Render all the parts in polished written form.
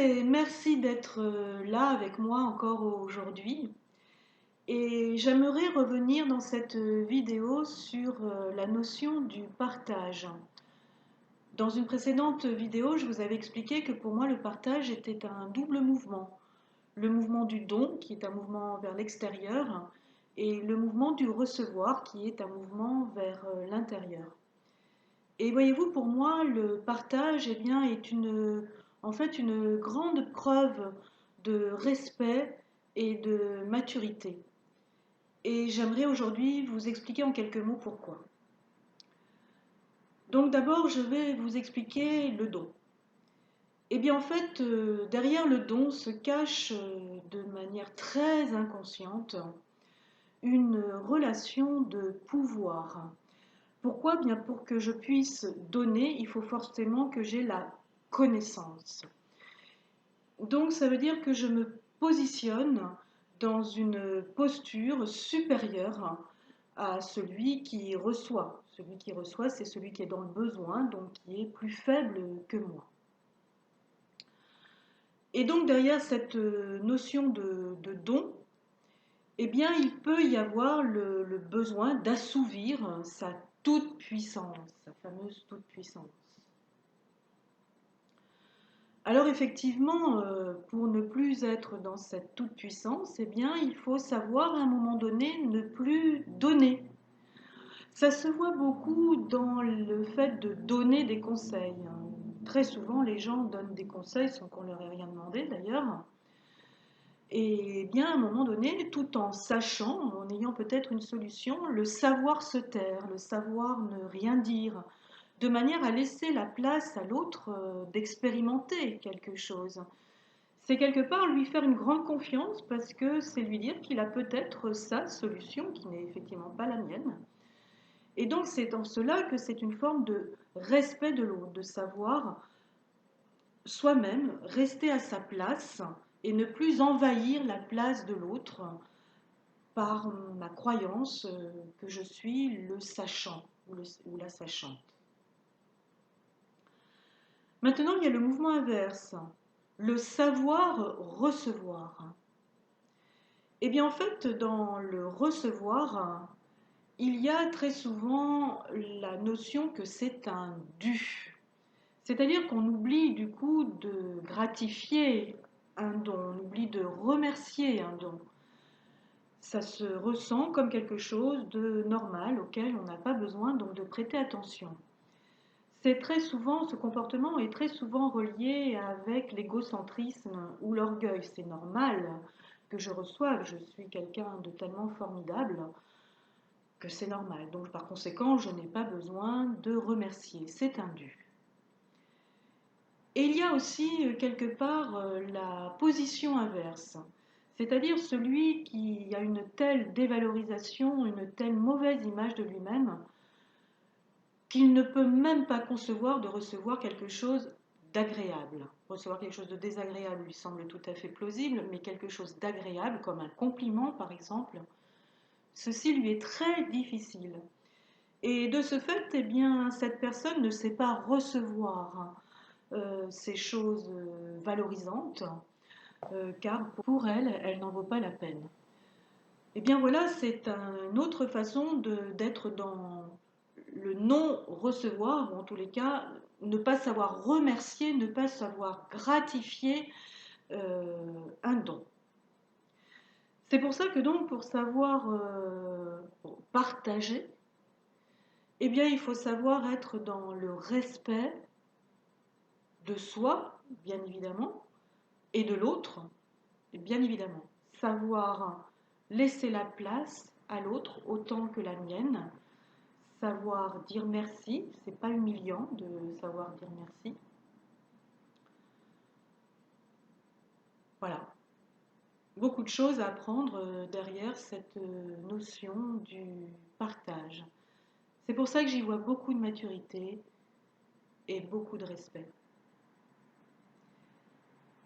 et merci d'être là avec moi encore aujourd'hui. Et j'aimerais revenir dans cette vidéo sur la notion du partage. Dans une précédente vidéo, je vous avais expliqué que pour moi le partage était un double mouvement. Le mouvement du don, qui est un mouvement vers l'extérieur, et le mouvement du recevoir, qui est un mouvement vers l'intérieur. Et voyez-vous, pour moi, le partage est en fait une grande preuve de respect et de maturité. Et j'aimerais aujourd'hui vous expliquer en quelques mots pourquoi. Donc d'abord, je vais vous expliquer le don. Eh bien en fait, derrière le don se cache de manière très inconsciente une relation de pouvoir. Pourquoi? Bien pour que je puisse donner, il faut forcément que j'ai la connaissance. Donc ça veut dire que je me positionne dans une posture supérieure à celui qui reçoit. Celui qui reçoit, c'est celui qui est dans le besoin, donc qui est plus faible que moi. Et donc derrière cette notion de don, eh bien il peut y avoir le besoin d'assouvir sa toute-puissance, sa fameuse toute-puissance. Alors effectivement, pour ne plus être dans cette toute-puissance, eh bien, il faut savoir à un moment donné ne plus donner. Ça se voit beaucoup dans le fait de donner des conseils. Très souvent, les gens donnent des conseils sans qu'on leur ait rien demandé d'ailleurs. Et bien, à un moment donné, tout en sachant, en ayant peut-être une solution, le savoir se taire, le savoir ne rien dire, de manière à laisser la place à l'autre d'expérimenter quelque chose. C'est quelque part lui faire une grande confiance parce que c'est lui dire qu'il a peut-être sa solution qui n'est effectivement pas la mienne. Et donc c'est en cela que c'est une forme de respect de l'autre, de savoir soi-même rester à sa place et ne plus envahir la place de l'autre par ma croyance que je suis le sachant ou la sachante. Maintenant, il y a le mouvement inverse, le savoir recevoir. Eh bien, en fait, dans le recevoir, il y a très souvent la notion que c'est un dû. C'est-à-dire qu'on oublie du coup de gratifier un don, on oublie de remercier un don. Ça se ressent comme quelque chose de normal auquel on n'a pas besoin donc de prêter attention. Ce comportement est très souvent relié avec l'égocentrisme ou l'orgueil. C'est normal que je reçoive, je suis quelqu'un de tellement formidable que c'est normal. Donc par conséquent, je n'ai pas besoin de remercier, c'est un dû. Et il y a aussi quelque part la position inverse, c'est-à-dire celui qui a une telle dévalorisation, une telle mauvaise image de lui-même, qu'il ne peut même pas concevoir de recevoir quelque chose d'agréable. Recevoir quelque chose de désagréable lui semble tout à fait plausible, mais quelque chose d'agréable, comme un compliment par exemple, ceci lui est très difficile. Et de ce fait, eh bien, cette personne ne sait pas recevoir ces choses valorisantes, car pour elle, elle n'en vaut pas la peine. Eh bien voilà, c'est une autre façon d'être dans le non-recevoir, ou en tous les cas, ne pas savoir remercier, ne pas savoir gratifier un don. C'est pour ça que donc, pour savoir partager, eh bien, il faut savoir être dans le respect de soi, bien évidemment, et de l'autre, bien évidemment. Savoir laisser la place à l'autre autant que la mienne, savoir dire merci, c'est pas humiliant de savoir dire merci. Voilà. Beaucoup de choses à apprendre derrière cette notion du partage. C'est pour ça que j'y vois beaucoup de maturité et beaucoup de respect.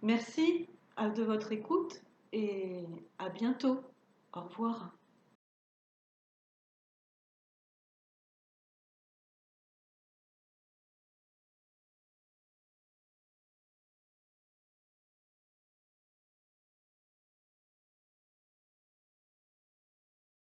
Merci de votre écoute et à bientôt. Au revoir.